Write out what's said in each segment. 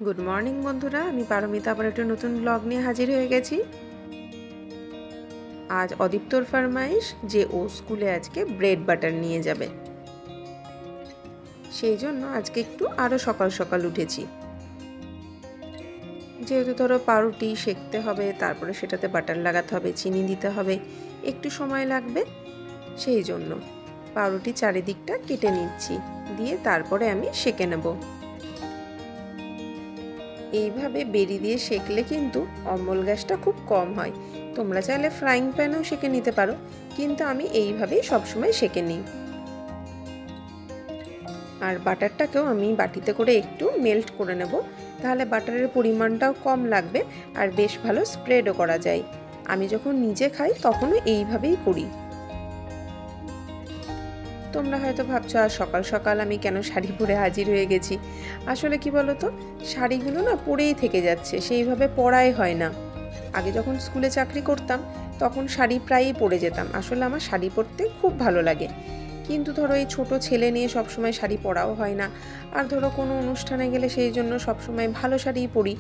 Good morning বন্ধুরা, আমি পারমিতা আবার একটা নতুন ব্লগ নিয়ে হাজির হয়ে গেছি। আজ অদীপ্তর ফরমাইশ যে ও স্কুলে আজকে ব্রেড বাটার নিয়ে যাবে, সেই জন্য আজকে একটু আরও সকাল সকাল উঠেছি। যেহেতু ধরো পাউরুটি সেঁকতে হবে, তারপরে সেটাতে বাটার লাগাতে হবে, চিনি দিতে হবে, একটু সময় লাগবে, সেই জন্য পাউরুটি চারিদিকটা কেটে নিচ্ছি, দিয়ে তারপরে আমি সেঁকে নেব। এইভাবে বেরি দিয়ে সেঁকলে কিন্তু অম্বল গ্যাসটা খুব কম হয়। তোমরা চাইলে ফ্রাইং প্যানেও সেঁকে নিতে পারো, কিন্তু আমি এইভাবেই সবসময় সেঁকে নিই। আর বাটারটাকেও আমি বাটিতে করে একটু মেল্ট করে নেব, তাহলে বাটারের পরিমাণটাও কম লাগবে আর বেশ ভালো স্প্রেডও করা যায়। আমি যখন নিজে খাই তখনও এইভাবেই করি। তোমরা হয়তো ভাবছো আর সকাল সকাল আমি কেন শাড়ি পরে হাজির হয়ে গেছি। আসলে কি বলো তো, শাড়িগুলো না পরেই থেকে যাচ্ছে, সেইভাবে পরাই হয় না। আগে যখন স্কুলে চাকরি করতাম তখন শাড়ি প্রায়ই পরে যেতাম, আসলে আমার শাড়ি পরতে খুব ভালো লাগে। কিন্তু ধরো এই ছোটো ছেলে নিয়ে সবসময় শাড়ি পরাও হয় না, আর ধরো কোনো অনুষ্ঠানে গেলে সেই জন্য সবসময় ভালো শাড়িই পরি।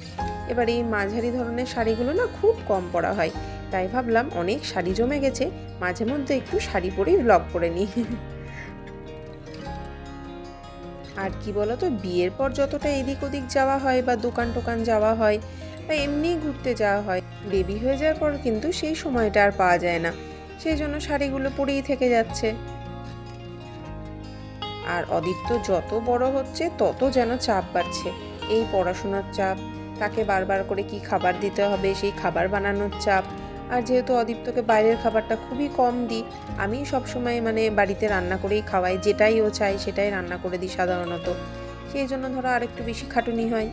এবার এই মাঝারি ধরনের শাড়িগুলো না খুব কম পরা হয়, তাই ভাবলাম অনেক শাড়ি জমে গেছে, মাঝে মধ্যে একটু শাড়ি পরেই ব্লগ করে নিই। আর কি বলতো, বিয়ের পর যতটা এদিক ওদিক যাওয়া হয় বা দোকান টোকান যাওয়া হয় বা এমনি ঘুরতে যাওয়া হয়, বেবি হয়ে যাওয়ার পর কিন্তু সেই সময়টা আর পাওয়া যায় না, সেই জন্য শাড়িগুলো পরেই থেকে যাচ্ছে। আর অদীপ্ত যত বড় হচ্ছে তত যেন চাপ বাড়ছে, এই পড়াশোনার চাপ, তাকে বারবার করে কি খাবার দিতে হবে সেই খাবার বানানোর চাপ। আর যেহেতু অদীপ্তকে বাইরের খাবারটা খুবই কম দিই, আমি সবসময় বাড়িতে রান্না করেই খাওয়াই, যেটাই ও চাই সেটাই রান্না করে দিই সাধারণত। সেই জন্য ধরো আর একটু বেশি খাটুনি হয়,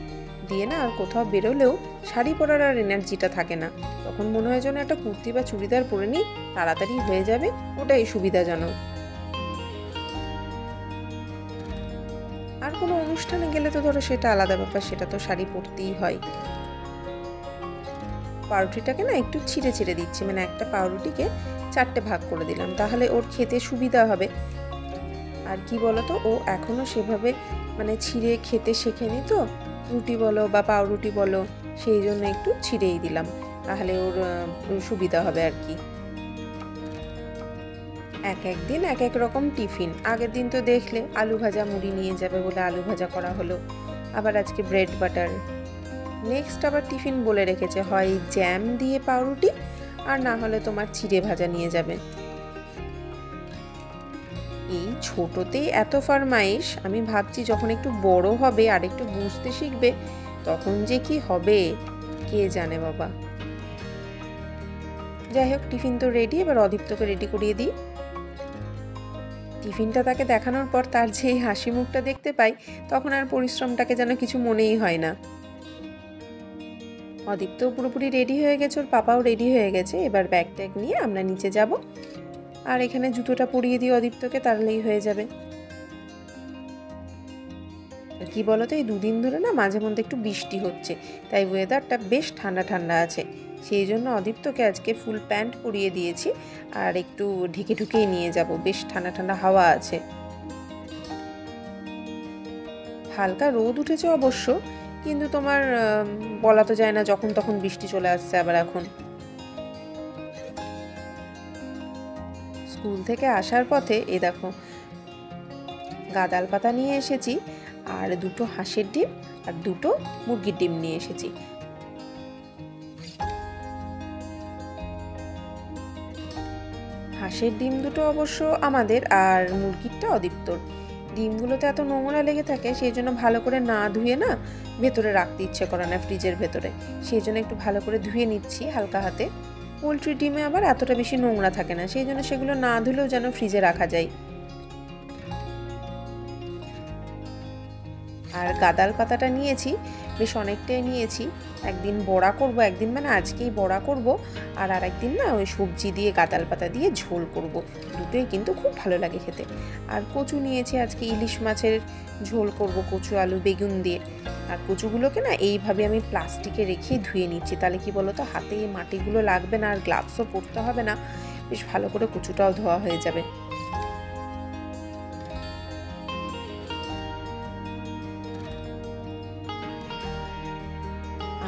দিয়ে না আর কোথাও বেরোলেও শাড়ি পরার আর এনার্জিটা থাকে না, তখন মনে হয় যেন একটা কুর্তি বা চুড়িদার পরে নিই, তাড়াতাড়ি হয়ে যাবে, ওটাই সুবিধাজনক। আর কোনো অনুষ্ঠানে গেলে তো ধরো সেটা আলাদা ব্যাপার, সেটা তো শাড়ি পরতেই হয়। পাউরুটিটাকে না একটু ছিঁড়ে ছিঁড়ে দিচ্ছি, একটা পাউরুটিকে 4টে ভাগ করে দিলাম, তাহলে ওর খেতে সুবিধা হবে। আর কি বলতো, ও এখনো সেভাবে ছিঁড়ে খেতে শেখেনি তো, রুটি বলো বা পাউরুটি বলো, সেই জন্য একটু ছিঁড়েই দিলাম, তাহলে ওর সুবিধা হবে আর কি। এক এক দিন এক এক রকম টিফিন। আগের দিন তো দেখলে আলু ভাজা মুড়ি নিয়ে যাবে বলে আলু ভাজা করা হলো, আবার আজকে ব্রেড বাটার। নেক্সট আবার টিফিন বলে রেখেছে হয় জ্যাম দিয়ে পাউরুটি, আর না হলে তোমার চিড়ে ভাজা নিয়ে যাবে। এই ছোটতেই এত ফরমাইশ, আমি ভাবছি যখন একটু বড় হবে আর একটু বুঝতে শিখবে তখন যে কি হবে কে জানে বাবা। যাই হোক, টিফিন তো রেডি, এবার অদীপ্তকে রেডি করিয়ে দিই। টিফিনটা তাকে দেখানোর পর তার যে হাসি মুখটা দেখতে পাই, তখন আর পরিশ্রমটাকে যেন কিছু মনেই হয় না। অদীপ্তও পুরোপুরি রেডি হয়ে গেছে, ওর পাপাও রেডি হয়ে গেছে, এবার ব্যাগ ট্যাগ নিয়ে আমরা নিচে যাব, আর এখানে জুতোটা পরিয়ে দিই অদীপ্তকে, তাহলেই হয়ে যাবে। কি বলতো, এই দুদিন ধরে না মাঝে মধ্যে একটু বৃষ্টি হচ্ছে, তাই ওয়েদারটা বেশ ঠান্ডা ঠান্ডা আছে, সেই জন্য অদীপ্তকে আজকে ফুল প্যান্ট পরিয়ে দিয়েছি, আর একটু ঢেকে ঢুকেই নিয়ে যাব, বেশ ঠান্ডা ঠান্ডা হাওয়া আছে। হালকা রোদ উঠেছে অবশ্য, কিন্তু তোমার বলা তো যায় না, যখন তখন বৃষ্টি চলে আসছে আবার। এখন স্কুল থেকে আসার পথে এ দেখো গাদাল পাতা নিয়ে এসেছি, আর দুটো হাঁসের ডিম আর দুটো মুরগির ডিম নিয়ে এসেছি। হাঁসের ডিম দুটো অবশ্য আমাদের, আর মুরগিরটা অদীপ্তর। ডিমগুলোতে এত নোংরা লেগে থাকে, সেই জন্য ভালো করে না ধুয়ে না ভেতরে রাখতে ইচ্ছে করে না, ফ্রিজের ভেতরে, সেই জন্য একটু ভালো করে ধুয়ে নিচ্ছি হালকা হাতে। পোলট্রি ডিমে আবার এতটা বেশি নোংরা থাকে না, সেই জন্য সেগুলো না ধুলেও যেন ফ্রিজে রাখা যায়। আর গাদাল পাতাটা নিয়েছি, বেশ অনেকটাই নিয়েছি, একদিন বড়া করব, একদিন আজকেই বড়া করব, আর আরেকদিন না ওই সবজি দিয়ে গাদাল পাতা দিয়ে ঝোল করব, দুটোই কিন্তু খুব ভালো লাগে খেতে। আর কচু নিয়েছি, আজকে ইলিশ মাছের ঝোল করব কচু আলু বেগুন দিয়ে। আর কচুগুলোকে না এইভাবে আমি প্লাস্টিকে রেখে ধুয়ে নিচ্ছি, তাহলে কি বলো তো, হাতে মাটিগুলো লাগবে না আর গ্লাভসও পরতে হবে না, বেশ ভালো করে কচুটাও ধোয়া হয়ে যাবে।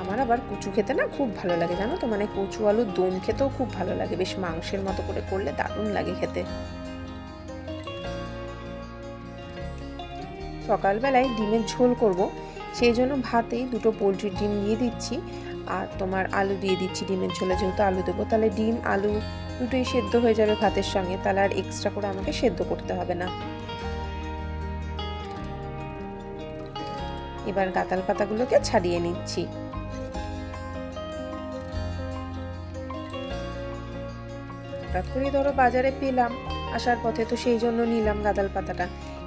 আমার আবার কচু খেতে না খুব ভালো লাগে, জানো তো, মানে কচু আলুর দম খেতেও খুব ভালো লাগে, বেশ মাংসের মতো করে করলে দারুণ লাগে খেতে। সকালবেলায় ডিমের ঝোল করব, সেই জন্য ভাতেই 2টো পোলট্রির ডিম দিয়ে দিচ্ছি, আর তোমার আলু দিয়ে দিচ্ছি ডিমের ঝোলে, যেহেতু আলু দেবো তাহলে ডিম আলু দুটোই সেদ্ধ হয়ে যাবে ভাতের সঙ্গে, তাহলে আর এক্সট্রা করে আমাকে সেদ্ধ করতে হবে না। এবার গাঁতাল পাতাগুলোকে ছাড়িয়ে নিচ্ছি। হঠাৎ করে ধরো বাজারে পেলাম আসার পথে, তো সেই জন্য নিলাম গাঁদাল পাতাটা।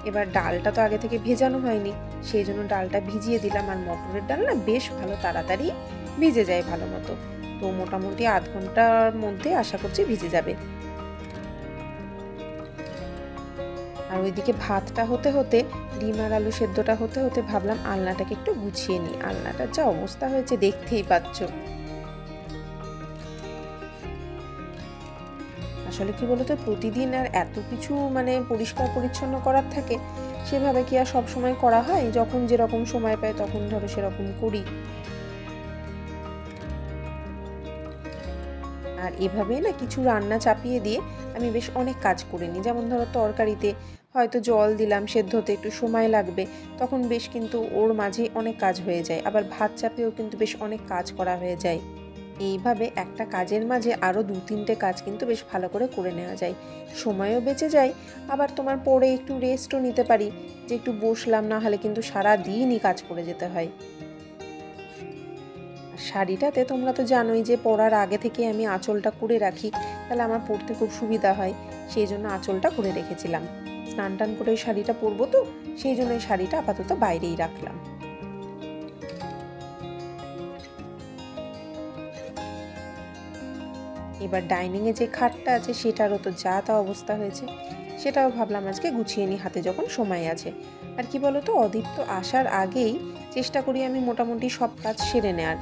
এবার ডালটা তো আগে থেকে ভেজানো হয়নি, সেই জন্য ডালটা ভিজিয়ে দিলাম। আর মটরের ডাল না বেশ ভালো তাড়াতাড়ি ভিজে যায় ভালো মতো, তো মোটামুটি আধ ঘন্টার মধ্যে আশা করছি ভিজে যাবে। আর ওইদিকে ভাতটা হতে হতে, ডিম আর আলু সেদ্ধটা হতে হতে ভাবলাম আলনাটাকে একটু গুছিয়ে নিই। আলনাটার যা অবস্থা হয়েছে দেখতেই পাচ্ছ। আসলে কি বলতো, প্রতিদিন আর এত কিছু মানে পরিষ্কার পরিচ্ছন্ন করার থাকে, সেভাবে কি আর সব সময় করা হয়? যখন যেরকম সময় পাই তখন ধরো সেরকম করি। আর এভাবে না কিছু রান্না চাপিয়ে দিয়ে আমি বেশ অনেক কাজ করে নিই। যেমন ধরো তরকারিতে হয়তো জল দিলাম, সেদ্ধ হতে একটু সময় লাগবে, তখন বেশ কিন্তু ওর মাঝে অনেক কাজ হয়ে যায়। আবার ভাত চাপিয়েও কিন্তু বেশ অনেক কাজ করা হয়ে যায়। এইভাবে একটা কাজের মাঝে আরও 2-3টে কাজ কিন্তু বেশ ভালো করে নেওয়া যায়, সময়ও বেঁচে যায়। আবার তোমার পরে একটু রেস্টও নিতে পারি, যে একটু বসলাম, না হলে কিন্তু সারা দিনই কাজ করে যেতে হয়। শাড়িটাতে তোমরা তো জানোই যে পরার আগে থেকে আমি আঁচলটা করে রাখি, তাহলে আমার পরতে খুব সুবিধা হয়, সেই জন্য আঁচলটা করে রেখেছিলাম। স্নান টান করে ওই শাড়িটা পরবো, তো সেই জন্য এই শাড়িটা আপাতত বাইরেই রাখলাম। এবার ডাইনিংয়ে যে খাটটা আছে সেটারও তো যা তা অবস্থা হয়েছে, সেটাও ভাবলাম আজকে গুছিয়ে নিই হাতে যখন সময় আছে। আর কি বলতো, অদীপ্ত আসার আগেই চেষ্টা করি আমি মোটামুটি সব কাজ সেরে নেওয়ার।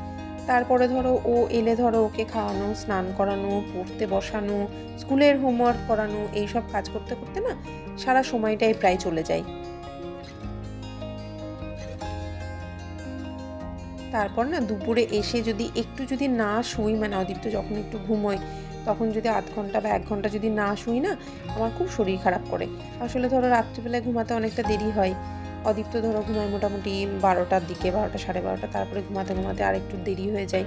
তারপরে ধরো ও এলে ধরো ওকে খাওয়ানো, স্নান করানো, পড়তে বসানো, স্কুলের হোমওয়ার্ক করানো, এইসব কাজ করতে করতে না সারা সময়টাই প্রায় চলে যায়। তারপর না দুপুরে এসে যদি না শুই, মানে অদীপ্ত যখন একটু ঘুমোয় তখন যদি আধ ঘন্টা বা 1 ঘন্টা যদি না শুই না, আমার খুব শরীর খারাপ করে। আসলে ধরো রাত্রিবেলায় ঘুমাতে অনেকটা দেরি হয়, অদীপ্ত ধরো ঘুমায় মোটামুটি 12টার দিকে, 12টা সাড়ে 12টা, তারপরে ঘুমাতে ঘুমাতে আর একটু দেরি হয়ে যায়,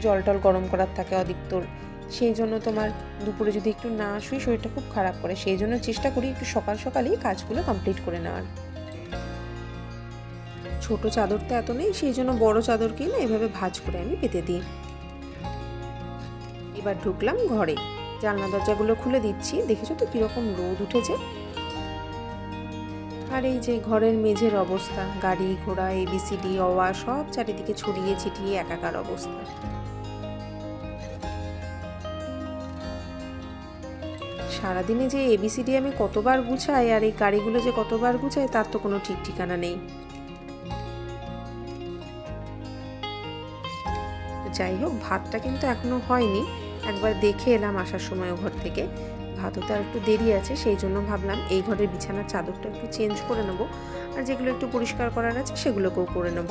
জল টল গরম করার থাকে অদীপ্তর। সেই জন্য তোমার দুপুরে যদি একটু না শুই শরীরটা খুব খারাপ করে, সেই জন্য চেষ্টা করি একটু সকাল সকালই কাজগুলো কমপ্লিট করে নেওয়ার। ছোট চাদর তো এত নেই, সেই জন্য বড় চাদর কিনে এভাবে ভাঁজ করে আমি পেতে দিই। এবার ঢুকলাম ঘরে, জানলা দরজাগুলো খুলে দিচ্ছি, দেখেছো তো কিরকম রোদ উঠেছে। আর এই যে ঘরের মেঝের অবস্থা, গাড়ি ঘোড়া ABCD অওয়া সব চারিদিকে ছড়িয়ে ছিটিয়ে একাকার অবস্থা। সারাদিনে যে ABCD আমি কতবার গুছাই আর এই গাড়িগুলো যে কতবার গুছাই তার তো কোনো ঠিক ঠিকানা নেই। যাই হোক, ভাতটা কিন্তু এখনো হয়নি, একবার দেখে এলাম আসার সময় ঘর থেকে, ভাতও তো আর একটু দেরি আছে, সেই জন্য ভাবলাম এই ঘরের বিছানার চাদরটা একটু চেঞ্জ করে নেব, আর যেগুলো একটু পরিষ্কার করার আছে সেগুলোকেও করে নেব।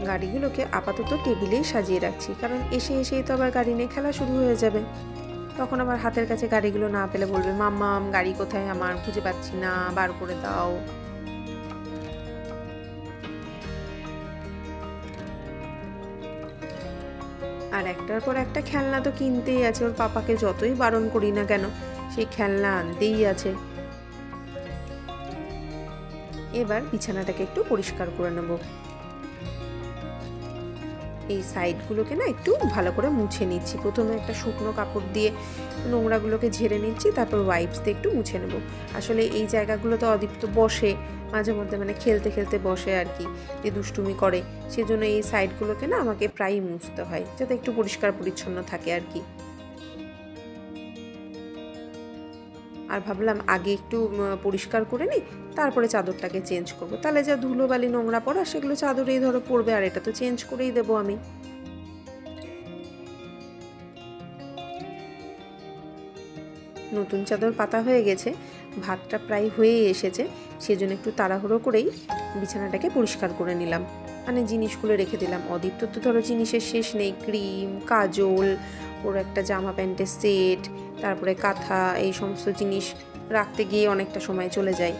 গাড়িগুলোকে আপাতত টেবিলেই সাজিয়ে রাখছি, কারণ এসেই তো আবার গাড়ি নিয়ে খেলা শুরু হয়ে যাবে। তখন আবার হাতের কাছে গাড়িগুলো না পেলে বলবে, মাম্মাম গাড়ি কোথায় আমার, খুঁজে পাচ্ছি না, বার করে দাও। আর একটার পর একটা খেলনা তো কিনতেই আছে, ওর পাপাকে যতই বারণ করি না কেন সেই খেলনা আনতেই আছে। এবার বিছানাটাকে একটু পরিষ্কার করে নেব। এই সাইডগুলোকে না একটু ভালো করে মুছে নিচ্ছি, প্রথমে একটা শুকনো কাপড় দিয়ে নোংরাগুলোকে ঝেড়ে নিচ্ছি, তারপর ওয়াইপস দিয়ে একটু মুছে নেব। আসলে এই জায়গাগুলোতে অদীপ্ত বসে মাঝে মধ্যে, মানে খেলতে খেলতে বসে আর কি, যে দুষ্টুমি করে, সেজন্য এই সাইডগুলোকে না আমাকে প্রায়ই মুছতে হয়, যাতে একটু পরিষ্কার পরিচ্ছন্ন থাকে আর কি। আর ভাবলাম আগে একটু পরিষ্কার করে নিই, তারপরে চাদরটাকে চেঞ্জ করব, তাহলে যা ধুলোবালি নোংরা পড়া সেগুলো চাদরেই ধরো পড়বে, আর এটা তো চেঞ্জ করেই দেবো আমি। নতুন চাদর পাতা হয়ে গেছে, ভাতটা প্রায় হয়ে এসেছে, সেজন্য একটু তাড়াহুড়ো করেই বিছানাটাকে পরিষ্কার করে নিলাম। মানে জিনিসগুলো রেখে দিলাম। অদীপ্ত তো ধরো জিনিসের শেষ নেই, ক্রিম, কাজল, ওর একটা জামা প্যান্টের সেট, তারপরে কাঁথা, এই সমস্ত জিনিস রাখতে গিয়ে অনেকটা সময় চলে যায়।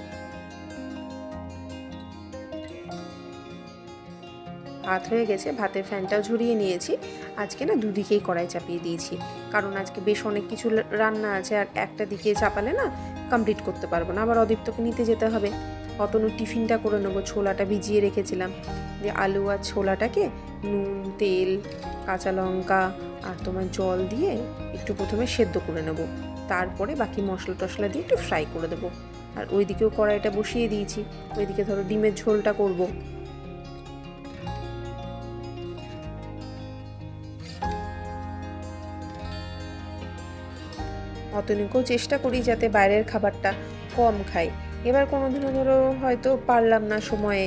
ভাত হয়ে গেছে, ভাতের ফ্যানটাও ঝরিয়ে নিয়েছি। আজকে না দুদিকেই কড়াই চাপিয়ে দিয়েছি, কারণ আজকে বেশ অনেক কিছু রান্না আছে, আর একটা দিকে চাপালে না কমপ্লিট করতে পারবো না, আবার অদীপ্তকে নিতে যেতে হবে। অতনু টিফিনটা করে নেবো, ছোলাটা ভিজিয়ে রেখেছিলাম, যে আলু আর ছোলাটাকে নুন, তেল, কাঁচা লঙ্কা আর তোমার জল দিয়ে একটু প্রথমে সেদ্ধ করে নেব, তারপরে বাকি মশলা টশলা দিয়ে একটু ফ্রাই করে দেবো। আর ওইদিকেও কড়াইটা বসিয়ে দিয়েছি, ওইদিকে ধরো ডিমের ঝোলটা করবো। অতনুকেও চেষ্টা করি যাতে বাইরের খাবারটা কম খাই। এবার কোনোদিনও ধরো হয়তো পারলাম না সময়ে,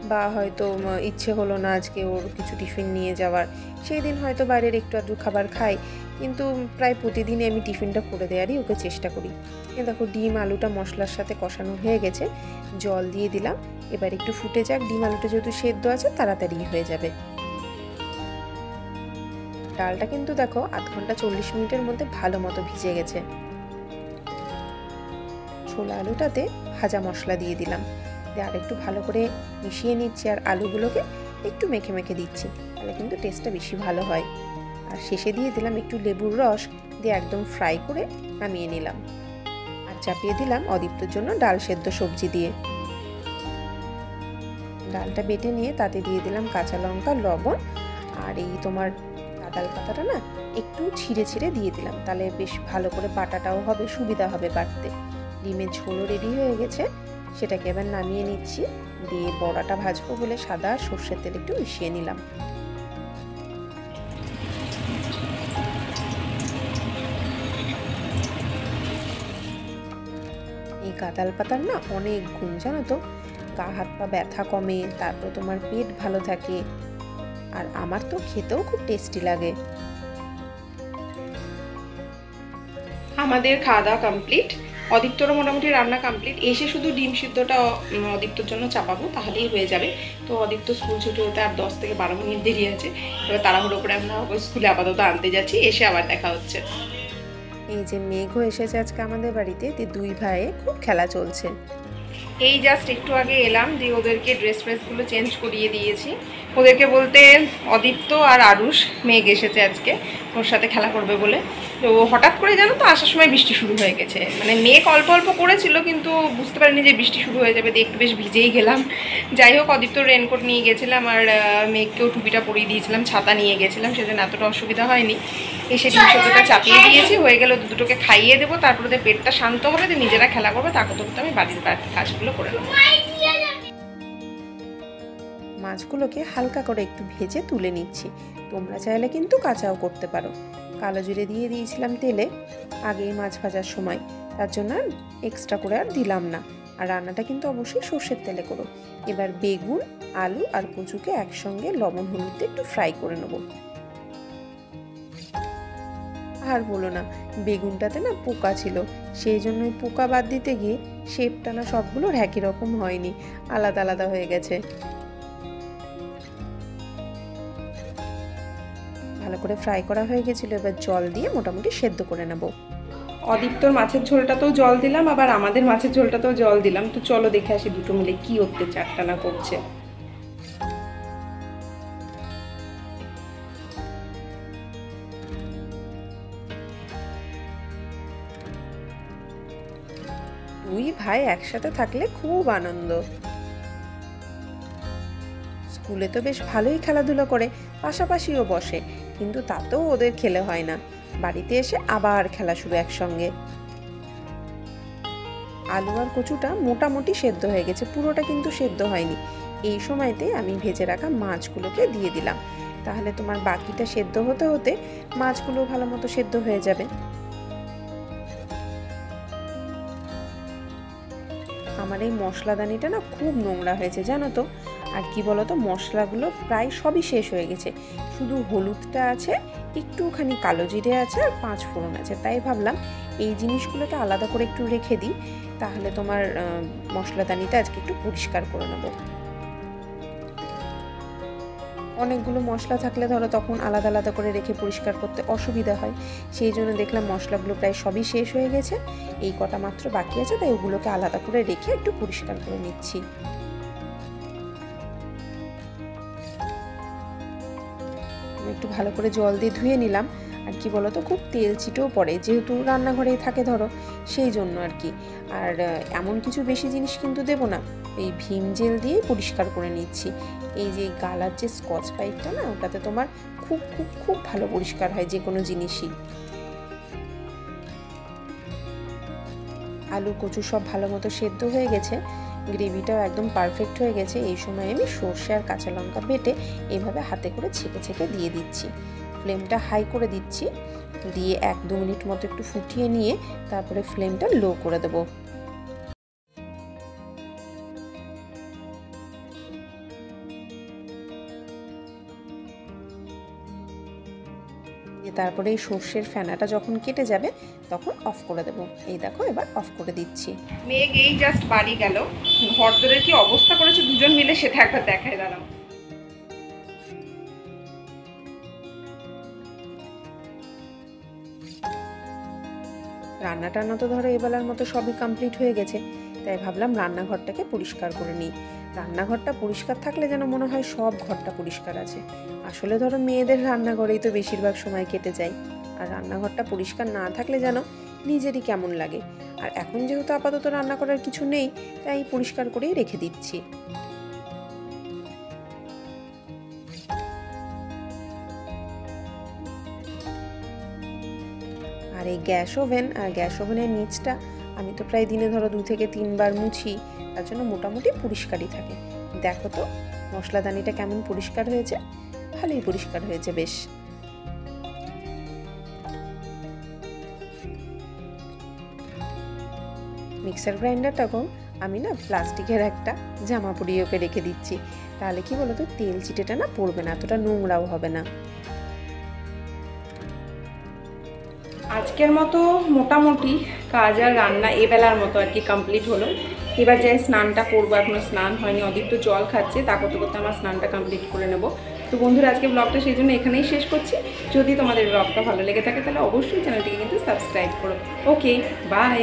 বা হয়তো ইচ্ছে হলো না আজকে ওর কিছু টিফিন নিয়ে যাওয়ার, সেই দিন হয়তো বাইরের একটু আধটু খাবার খাই, কিন্তু প্রায় প্রতিদিনই আমি টিফিনটা করে দেওয়ারই ওকে চেষ্টা করি। দেখো ডিম আলুটা মশলার সাথে কষানো হয়ে গেছে, জল দিয়ে দিলাম, এবার একটু ফুটে যাক, ডিম আলুটা যেহেতু সেদ্ধ আছে তাড়াতাড়ি হয়ে যাবে। ডালটা কিন্তু দেখো আধ ঘন্টা 40 মিনিটের মধ্যে ভালো মতো ভিজে গেছে। ছোলা আলুটাতে ভাজা মশলা দিয়ে দিলাম, দিয়ে আর একটু ভালো করে মিশিয়ে নিচ্ছি, আর আলুগুলোকে একটু মেখে মেখে দিচ্ছি, তাহলে কিন্তু টেস্টটা বেশি ভালো হয়। আর শেষে দিয়ে দিলাম একটু লেবুর রস, দিয়ে একদম ফ্রাই করে নামিয়ে নিলাম। আর চাপিয়ে দিলাম অদীপ্তর জন্য ডাল সেদ্ধ সবজি দিয়ে। ডালটা বেটে নিয়ে তাতে দিয়ে দিলাম কাঁচা লঙ্কা, লবণ, আর এই তোমার কাঁদাল পাতাটা না একটু ছিঁড়ে ছিঁড়ে দিয়ে দিলাম, তাহলে বেশ ভালো করে বাটাটাও হবে, সুবিধা হবে বাটতে। ডিমের ঝোলও রেডি হয়ে গেছে, সেটাকে এবার নামিয়ে নিচ্ছি, দিয়ে বড়াটা ভাজবো বলে সাদা সর্ষের তেল একটু মিশিয়ে নিলাম। এই কাঁদাল পাতার না অনেক গুণ জানো তো, গা হাত পা ব্যথা কমে, তারপর তোমার পেট ভালো থাকে, আর আমার তো খেতেও খুব টেস্টি লাগে। আমাদের খাওয়া দাওয়া কমপ্লিট, অদীপ্তরও মোটামুটি রান্না কমপ্লিট। এসে শুধু ডিম সিদ্ধটা অদীপ্তর জন্য চাপাবো, তাহলেই হয়ে যাবে। তো অদীপ্ত স্কুল ছুটি হতে আর 10 থেকে 12 মিনিট দেরি আছে, এবার তাড়াহুড়ো করে আমরা স্কুলে আপাতত আনতে যাচ্ছি, এসে আবার দেখা হচ্ছে। এই যে মেঘও এসেছে আজকে আমাদের বাড়িতে, দুই ভাইয়ে খুব খেলা চলছে। এই জাস্ট একটু আগে এলাম, দিয়ে ওদেরকে ড্রেস ফ্রেসগুলো চেঞ্জ করিয়ে দিয়েছি। ওদেরকে বলতে অদীপ্ত আর আরুষ, মেঘ এসেছে আজকে ওর সাথে খেলা করবে বলে। তো হঠাৎ করে জানো তো আসার সময় বৃষ্টি শুরু হয়ে গেছে, মানে মেঘ অল্প অল্প করেছিল কিন্তু বুঝতে পারিনি যে বৃষ্টি শুরু হয়ে যাবে, দিয়ে একটু বেশ ভিজেই গেলাম। যাই হোক, অদীপ্ত রেনকোট নিয়ে গেছিলাম, আর মেঘকেও টুপিটা পরিয়ে দিয়েছিলাম, ছাতা নিয়ে গেছিলাম, সেজন্য এতটা অসুবিধা হয়নি। এসে ডিম সেদ্ধটা চাপিয়ে দিয়েছি, হয়ে গেল, দুটোকে খাইয়ে দেবো, তারপরে ওদের পেটটা শান্ত হবে, তো নিজেরা খেলা করবে, তা করতে করতে আমি বাড়ির কাজগুলো করে নেবো। মাছগুলোকে হালকা করে একটু ভেজে তুলে নিচ্ছি, তোমরা চাইলে কিন্তু কাঁচাও করতে পারো। কালো জিরে দিয়ে দিয়েছিলাম তেলে আগেই মাছ ভাজার সময়, তার জন্য এক্সট্রা করে আর দিলাম না। আর রান্নাটা কিন্তু অবশ্যই সর্ষের তেলে করো। এবার বেগুন, আলু আর কচুকে একসঙ্গে লবণ হলুদ দিয়ে একটু ফ্রাই করে নেব। আর বলো না, বেগুনটাতে না পোকা ছিল, সেই জন্য পোকা বাদ দিতে গিয়ে শেপটা না সবগুলোর একই রকম হয়নি, আলাদা আলাদা হয়ে গেছে। ভালো করে ফ্রাই করা হয়ে গেছিলো, এবার জল দিয়ে মোটামুটি সেদ্ধ করে নেব। অদীপ্তর মাছের ঝোলটাতেও জল দিলাম, আবার আমাদের মাছের ঝোলটাতেও জল দিলাম। তো চলো দেখে আসি দুটো মিলে কি অত্যাচারটা না করছে। দুই ভাই একসাথে থাকলে খুব আনন্দ। স্কুলে তো বেশ ভালোই খেলাধুলো করে, পাশাপাশিও বসে, কিন্তু তাতেও ওদের খেলে হয় না। বাড়িতে এসে আবার খেলা শুরু একসঙ্গে। আলু আর কচুটা মোটামুটি সেদ্ধ হয়ে গেছে, পুরোটা কিন্তু সেদ্ধ হয়নি। এই সময়তে আমি ভেজে রাখা মাছগুলোকে দিয়ে দিলাম, তাহলে তোমার বাকিটা সেদ্ধ হতে হতে মাছগুলো ভালো মতো সেদ্ধ হয়ে যাবে। আমার এই মশলাদানিটা না খুব নোংরা হয়েছে জানো তো। আর কি বলতো, মশলাগুলো প্রায় সবই শেষ হয়ে গেছে, শুধু হলুদটা আছে, একটুখানি কালো জিরে আছে, আর 5 ফোড়ন আছে। তাই ভাবলাম এই জিনিসগুলোকে আলাদা করে একটু রেখে দিই, তাহলে তোমার মশলাদানিটা আজকে একটু পরিষ্কার করে নেব। অনেকগুলো মশলা থাকলে ধরো তখন আলাদা আলাদা করে রেখে পরিষ্কার করতে অসুবিধা হয়, সেই জন্য দেখলাম মশলাগুলো প্রায় সবই শেষ হয়ে গেছে, এই কটা মাত্র বাকি আছে, তাই ওগুলোকে আলাদা করে রেখে একটু পরিষ্কার করে নিচ্ছি। একটু ভালো করে জল দিয়ে ধুয়ে নিলাম। আর কি বলতো, খুব তেল ছিটেও পড়ে, যেহেতু রান্নাঘরেই থাকে ধরো, সেই জন্য আর কি। আর এমন কিছু বেশি জিনিস কিন্তু দেবো না, এই ভীম জেল দিয়েই পরিষ্কার করে নিচ্ছি। এই যে গালার যে স্কচ পাইপটা না, ওটাতে তোমার খুব খুব খুব ভালো পরিষ্কার হয় যে কোনো জিনিসই। আলু কচু সব ভালো মতো সেদ্ধ হয়ে গেছে, গ্রেভিটাও একদম পারফেক্ট হয়ে গেছে। এই সময় আমি সর্ষে আর কাঁচা লঙ্কা বেটে এইভাবে হাতে করে ছেঁকে ছেঁকে দিয়ে দিচ্ছি। ফ্লেমটা হাই করে দিচ্ছি, দিয়ে 1-2 মিনিট মতো একটু ফুটিয়ে নিয়ে তারপরে ফ্লেমটা লো করে দেবো। তারপরে এই সর্ষের ফেনাটা যখন কেটে যাবে তখন অফ করে দেবো। এই দেখো, এবার অফ করে দিচ্ছি। মেঘ এই জাস্ট বাড়ি গেল, হরদরের কি অবস্থা করেছে দুজন মিলে সেটা একবার দেখায় দাঁড়াও। রান্না টান্না তো ধরো এবেলার মতো সবই কমপ্লিট হয়ে গেছে, তাই ভাবলাম রান্নাঘরটাকে পরিষ্কার করে নিই। রান্নাঘরটা পরিষ্কার থাকলে যেন মনে হয় সব ঘরটা পরিষ্কার আছে। আসলে ধরো মেয়েদের রান্নাঘরেই তো বেশিরভাগ সময় কেটে যায়, আর রান্নাঘরটা পরিষ্কার না থাকলে যেন নিজেরই কেমন লাগে। আর এখন যেহেতু আপাতত রান্না করার কিছু নেই, তাই পরিষ্কার করেই রেখে দিচ্ছি। আর এই গ্যাস ওভেনের নিচটা আমি তো প্রায় দিনে ধরো 2 থেকে 3 বার মুছি, তার জন্য মোটামুটি পরিষ্কারই থাকে। দেখো তো মশলাদানিটা কেমন পরিষ্কার হয়েছে, ভালোই পরিষ্কার হয়েছে বেশ। মিক্সার গ্রাইন্ডারটাকেও আমি না প্লাস্টিকের একটা জামা পরিয়ে ওকে রেখে দিচ্ছি, তাহলে কি বলতো তেল চিটেটা না পড়বে না, এতটা নোংরাও হবে না। আজকের মতো মোটামুটি কাজ আর রান্না এবেলার মতো আর কি কমপ্লিট হলো। এবার যাই স্নানটা করবো, এখনো স্নান হয়নি, অদীপ্ত জল খাচ্ছে, তা করতে করতে আমার স্নানটা কমপ্লিট করে নেব। তো বন্ধুরা, আজকে ব্লগটা সেই জন্য এখানেই শেষ করছি। যদি তোমাদের ব্লগটা ভালো লেগে থাকে তাহলে অবশ্যই চ্যানেলটিকে কিন্তু সাবস্ক্রাইব করো। ওকে, বাই।